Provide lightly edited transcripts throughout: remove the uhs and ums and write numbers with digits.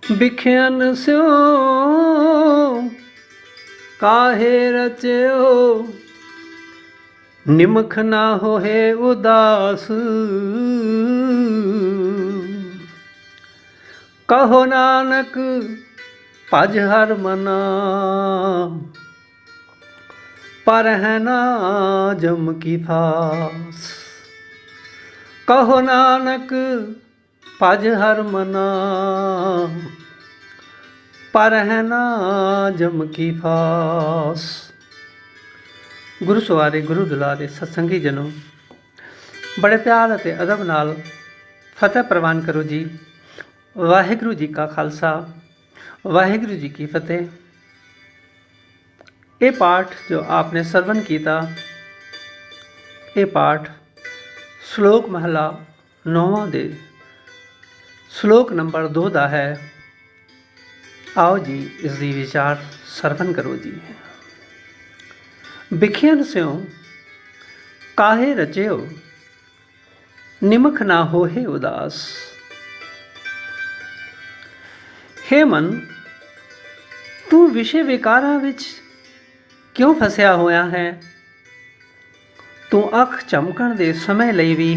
बिख्यन स्यो काहे रच्यो, निमख ना होए उदास। कहो नानक भज हर मना, पर है ना जम की फास। कहो नानक भज हर मना, पर है ना जम की फास। गुरु सवारे गुरु दुलारे सत्संगी जनों, बड़े प्यार ਅਤੇ ਅਦਬ ਨਾਲ ਫਤਿਹ ਪ੍ਰਵਾਨ ਕਰੋ ਜੀ। ਵਾਹਿਗੁਰੂ ਜੀ ਕਾ ਖਾਲਸਾ, ਵਾਹਿਗੁਰੂ ਜੀ ਕੀ ਫਤਿਹ। ਇਹ ਪਾਠ ਜੋ ਆਪਨੇ ਸਰਵਨ ਕੀਤਾ, ਇਹ ਪਾਠ ਸ਼ਲੋਕ ਮਹਲਾ 9ਵਾਂ ਦੇ ਸ਼ਲੋਕ ਨੰਬਰ 2 ਦਾ ਹੈ। आओ जी इस दी विचार सरवण करो जी। बिखियन स्यों काहे रच्यो, निमख ना होए उदास। हे मन, तू विषय विकारां विच क्यों फसिया होया है? तू अख चमकण दे समय लई भी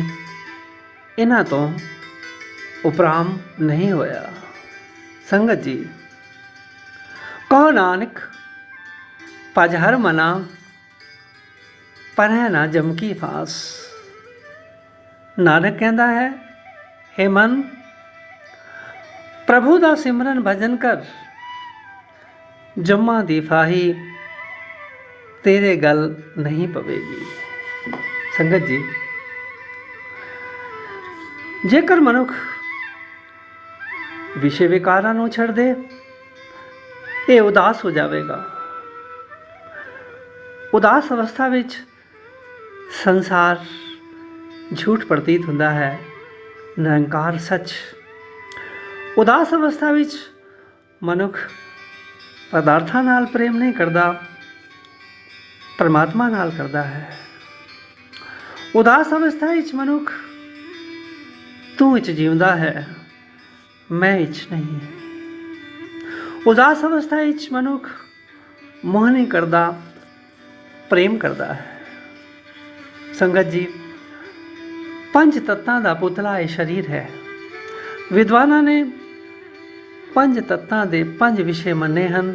इन्हां तो उपराम नहीं होया। संगत जी, कहो नानक भज हर मना, पर है ना जम की फास। नानक कहता है, हे मन, प्रभु दा सिमरन भजन कर, जम्मा दी फाही तेरे गल नहीं पवेगी। संगत जी, जेकर मनुख विषय विकारां नूं छड़ दे, ये उदास हो जाएगा। उदास अवस्था विच संसार झूठ प्रतीत होता है, निरंकार सच। उदास अवस्था विच मनुख पदार्थां नाल प्रेम नहीं करता, परमात्मा नाल करता है। उदास अवस्था विच मनुख तू विच जीवदा है, मैं विच नहीं। उदास अवस्था विच मनुख मोह नहीं करता, प्रेम करता है। संगत जी, पंज तत्तां दा पुतला ये शरीर है। विद्वानां ने पंज तत्तां दे पंज विषय मन्ने हन: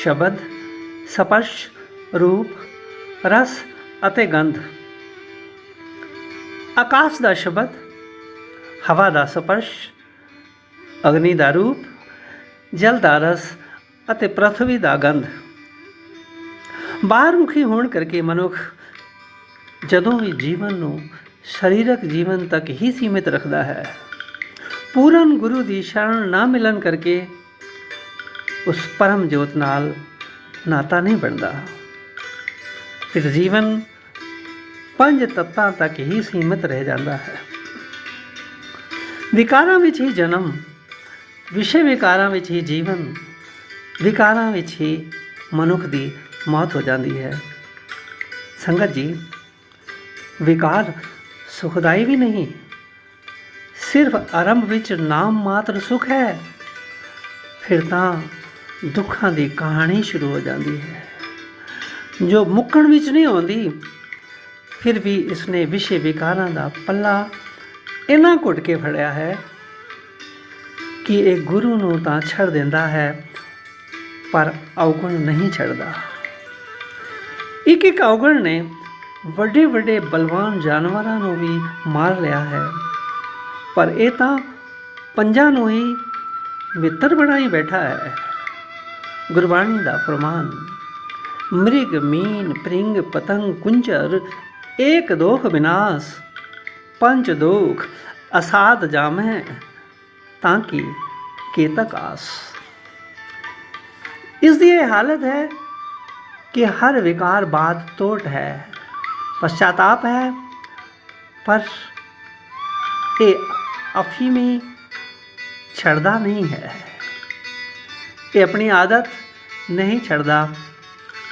शब्द, स्पर्श, रूप, रस अते गंध। आकाश दा शब्द, हवा दा स्पर्श, अग्नि दा रूप, जल दा रस ਅਤੇ ਪ੍ਰਥਵੀ ਦਾ ਗੰਧ। ਬਾਹਰਮੁਖੀ ਹੋਣ ਕਰਕੇ ਮਨੁੱਖ ਜਦੋਂ ਵੀ ਜੀਵਨ ਨੂੰ ਸਰੀਰਕ ਜੀਵਨ ਤੱਕ ਹੀ ਸੀਮਿਤ ਰੱਖਦਾ ਹੈ, ਪੂਰਨ ਗੁਰੂ ਦੀ ਸ਼ਰਨ ਨਾ ਮਿਲਣ ਕਰਕੇ ਉਸ ਪਰਮ ਜੋਤ ਨਾਲ ਨਾਤਾ ਨਹੀਂ ਬਣਦਾ। ਫਿਰ ਜੀਵਨ ਪੰਜ ਤੱਤਾਂ ਤੱਕ ਹੀ ਸੀਮਿਤ ਰਹਿ ਜਾਂਦਾ ਹੈ। ਵਿਕਾਰਾਂ ਵਿੱਚ ਹੀ ਜਨਮ, विषय विकारां विच ही जीवन, विकारां विच ही मनुख की मौत हो जाती है। संगत जी, विकार सुखदाई भी नहीं, सिर्फ आरंभ विच नाम मात्र सुख है, फिर तां दुखां दी कहानी शुरू हो जाती है जो मुक्कण विच नहीं आउंदी। फिर भी इसने विषय विकारां दा पल्ला इन्ना घुट के फड़िया है कि एक गुरु नूं तां छड़ दिंदा है, पर अवगुण नहीं छड़दा। एक एक अवगुण ने ਵੱਡੇ ਵੱਡੇ बलवान जानवरां नूं भी मार लिया है, पर ये तां पंजां नूं ही मित्र बनाई बैठा है। गुरबाणी दा फरमान, मृग मीन प्रिंग पतंग कुंजर, एक दोख विनाश, पंच दोख असाध जामै, ताकि केतक आस। इसकी यह हालत है कि हर विकार बाद तोट है, पश्चाताप है, पर ये अफीमी छड़दा नहीं है। ये अपनी आदत नहीं छड़दा,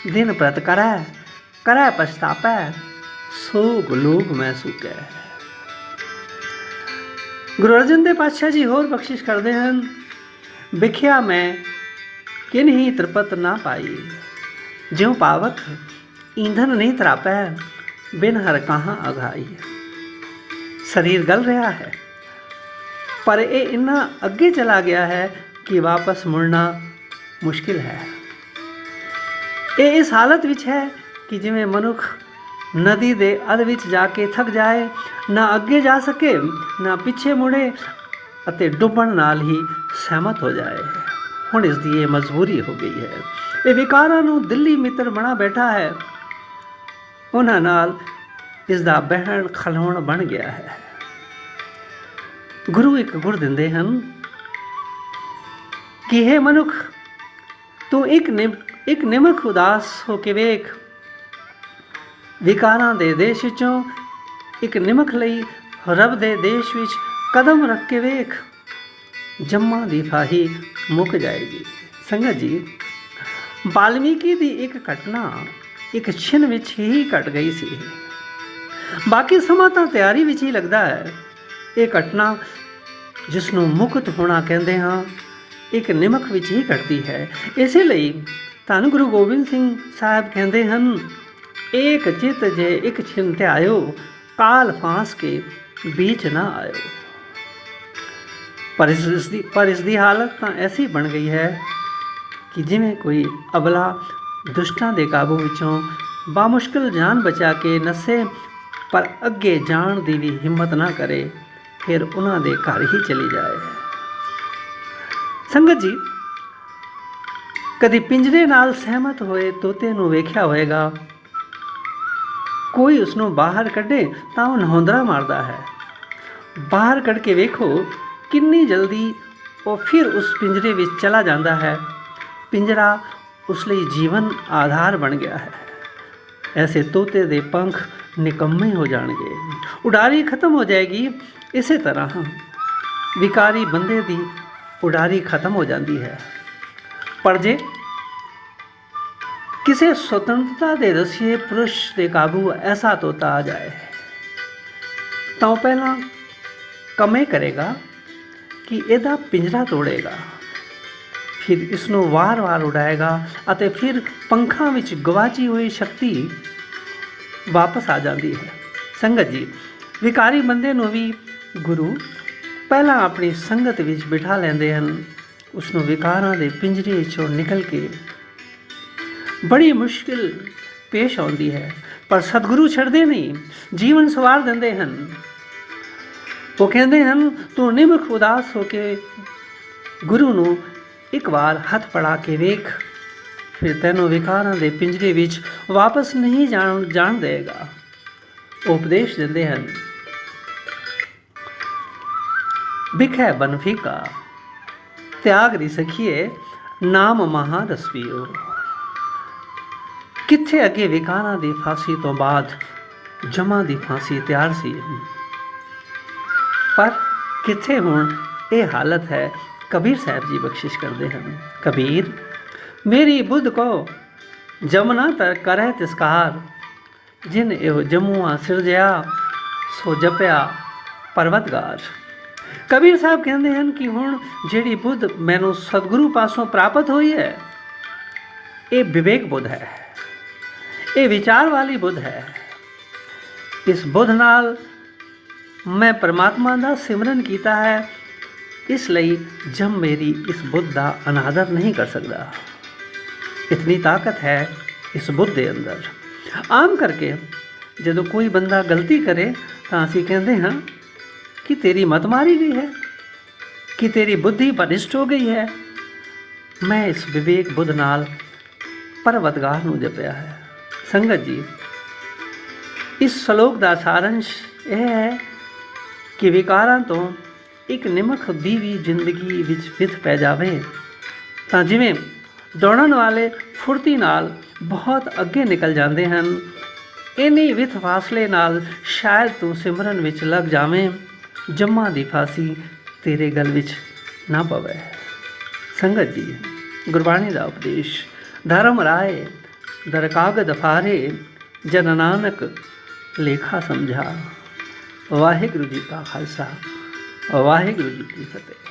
दिन प्रत करै पछतापै, सोग लोग मैं सूकै। गुरु अर्जन देव पातशाह जी होर बख्शिश करते हैं, बिख्या मैं किन्हीं त्रिपत ना पाई, ज्यों पावक ईंधन नहीं तरापै, बिन हर कहाँ अघाई। शरीर गल रहा है पर ये इन्ना अगे चला गया है कि वापस मुड़ना मुश्किल है। ये इस हालत विच है कि जिवें मनुख नदी दे अध विच जाके थक जाए, ना अगे जा सके ना पिछे मुड़े अते डुबण नाल ही सहमत हो जाए। हुण इसदी ये मजबूरी हो गई है। ये विकारां नूं दिली मित्र बना बैठा है, उन्हां नाल इसदा बहण खलोण बन गया है। गुरु एक गुर दिंदे हन कि हे मनुख, तू एक निमख उदास हो के वेख, विकारां दे देश विचों एक निमख लई रब दे देश विच कदम रख के वेख, जम्मा दी फाही मुक जाएगी। संगत जी, वाल्मीकि दी एक घटना एक छिन विच ही घट गई सी, बाकी समा तां तैयारी विच ही लगदा है। ये घटना जिसनों मुक्त होना कहते हाँ, एक निमख विच ही घटती है। इसे लई धन गुरु गोबिंद सिंह साहब कहते हैं, एक चित जे एक छिन ध्यायो, काल फांस के बीच ना आयो। पर इसकी हालत तो ऐसी बन गई है कि जिमें कोई अबला दुष्टां दे काबू विचों बामुश्किल जान बचा के नसे, पर अगे जान की भी हिम्मत ना करे, फिर उन्हां दे घर ही चली जाए। संगत जी, कदी पिंजरे नाल सहमत होए तोते नूं वेख्या होएगा, कोई उसनों बाहर कढ़े तां वो नहोंदरा मारदा है। बाहर कढ़ के वेखो कितनी जल्दी वो फिर उस पिंजरे विच चला जाता है। पिंजरा उस लिए जीवन आधार बन गया है। ऐसे तोते दे पंख निकम्मे हो जाएंगे, उड़ारी खत्म हो जाएगी। इसे तरह विकारी बंदे दी उड़ारी खत्म हो जाती है। पर जे किसी स्वतंत्रता दे दसिए पुरुष के काबू ऐसा तोता आ जाए तो पहला कमे करेगा कि ਇਹਦਾ पिंजरा तोड़ेगा, फिर इसनों वार वार उड़ाएगा और फिर पंखा विच गवाची हुई शक्ति वापस आ जाती है। संगत जी, विकारी बंदे नूं भी गुरु पहला अपनी संगत विच बिठा लेंदे हन। उसनों विकारां दे पिंजरे चों निकल के बड़ी मुश्किल पेश आती है, पर सतगुरु छड़दे नहीं, जीवन सवार देंदे हन। वो कहते हैं, तू निमख उदास होके गुरु नूं एक बार हथ पड़ा के वेख, फिर तैनों विकारां दे पिंजरे विच वापस नहीं जान देगा। उपदेश देंदे हन, बिखै बन फीका, त्याग दी सखिए नाम महा रस पियो। कित्थे अगे विकारां दी फांसी तो बाद जमा दी फांसी तैयार सी, पर कित्थे हुण ये हालत है। कबीर साहब जी बख्शिश करते हैं, कबीर मेरी बुद्ध को जमना तर करे तिसकार, जिन एहो जमुआ सिरजया सो जपया परवतगार। कबीर साहब कहते हैं कि हुण जिहड़ी बुद्ध मैनू सतगुरु पासों प्राप्त हुई है, ये विवेक बुद्ध है, ये विचार वाली बुद्ध है। इस बुद्ध नाल मैं परमात्मा का सिमरन किया है, इसलिए जम मेरी इस बुद्ध का अनादर नहीं कर सकता। इतनी ताकत है इस बुद्ध के अंदर। आम करके जदों कोई बंदा गलती करे तो असीं कहते हैं कि तेरी मत मारी गई है, कि तेरी बुद्धि बलिष्ठ हो गई है। मैं इस विवेक बुद्ध नाल परवतगार नूं जपिया है। संगत जी, इस श्लोक का सारंश यह है कि विकारां तो एक निमख दी भी जिंदगी विच विथ पै जावे तां जिवें दौड़न वाले फुर्ती नाल बहुत अगे निकल जाते हैं, इन्हीं विथ फासले नाल शायद तू सिमरन विच लग जावें, जम्मा दी फांसी तेरे गल विच ना पवे। संगत जी, गुरबाणी का उपदेश धर्म राय दर कागद फारे, जन नानक लेखा समझा। वाहिगुरू जी का खालसा, वाहिगुरू जी की फतेह।